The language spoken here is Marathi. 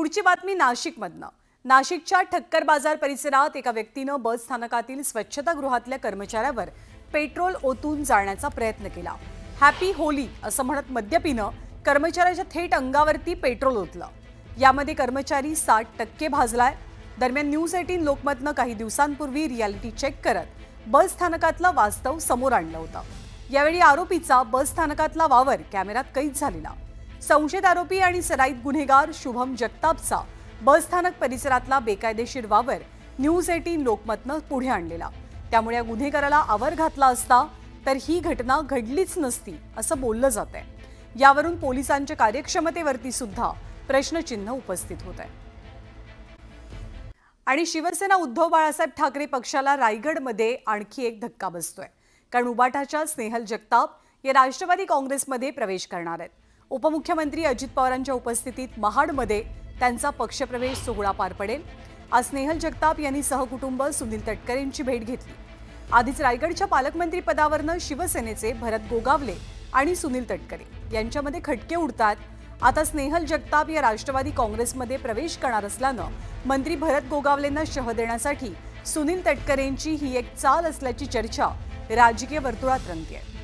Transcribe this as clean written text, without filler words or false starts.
पुढची बातमी नाशिकमधनं। नाशिकच्या ठक्कर बाजार परिसरात एका व्यक्तीनं बस स्थानकातील स्वच्छतागृहातल्या कर्मचाऱ्यावर पेट्रोल ओतून जाळण्याचा प्रयत्न केला। हॅपी होली असं म्हणत मद्यपीनं कर्मचाऱ्याच्या थेट अंगावरती पेट्रोल ओतलं। यामध्ये कर्मचारी 60% भाजलाय। दरम्यान न्यूज 18 लोकमतनं काही दिवसांपूर्वी रियालिटी चेक करत बस स्थानकातलं वास्तव समोर आणलं होतं। यावेळी आरोपीचा बस स्थानकातला वावर कॅमेऱ्यात कैद झालेला। संशयित आरोपी आणि सराईत गुन्हेगार शुभम जगतापचा बस स्थानक परिसरातला बेकायदेशीर वावर न्यूज 18 लोकमतनं पुढे आणलेला। त्यामुळे या गुन्हेगाराला आवर घातला असता तर ही घटना घडलीच नसती असं बोललं जातंय। यावरून पोलिसांच्या कार्यक्षमतेवरती सुद्धा प्रश्नचिन्ह उपस्थित होत आहे। आणि शिवसेना उद्धव बाळासाहेब ठाकरे पक्षाला रायगडमध्ये आणखी एक धक्का बसतोय, कारण उबाटाच्या स्नेहल जगताप या राष्ट्रवादी काँग्रेसमध्ये प्रवेश करणार आहेत। उपमुख्यमंत्री अजित पवारांच्या उपस्थितीत महाडमध्ये त्यांचा पक्षप्रवेश सोहळा पार पडेल। आज स्नेहल जगताप यांनी सहकुटुंब सुनील तटकरेंची भेट घेतली। आधीच रायगडच्या पालकमंत्री पदावरनं शिवसेनेचे भरत गोगावले आणि सुनील तटकरे यांच्यामध्ये खटके उडतात। आता स्नेहल जगताप या राष्ट्रवादी काँग्रेसमध्ये प्रवेश करणार असल्यानं मंत्री भरत गोगावलेंना शह देण्यासाठी सुनील तटकरेंची ही एक चाल असल्याची चर्चा राजकीय वर्तुळात रंगतेय।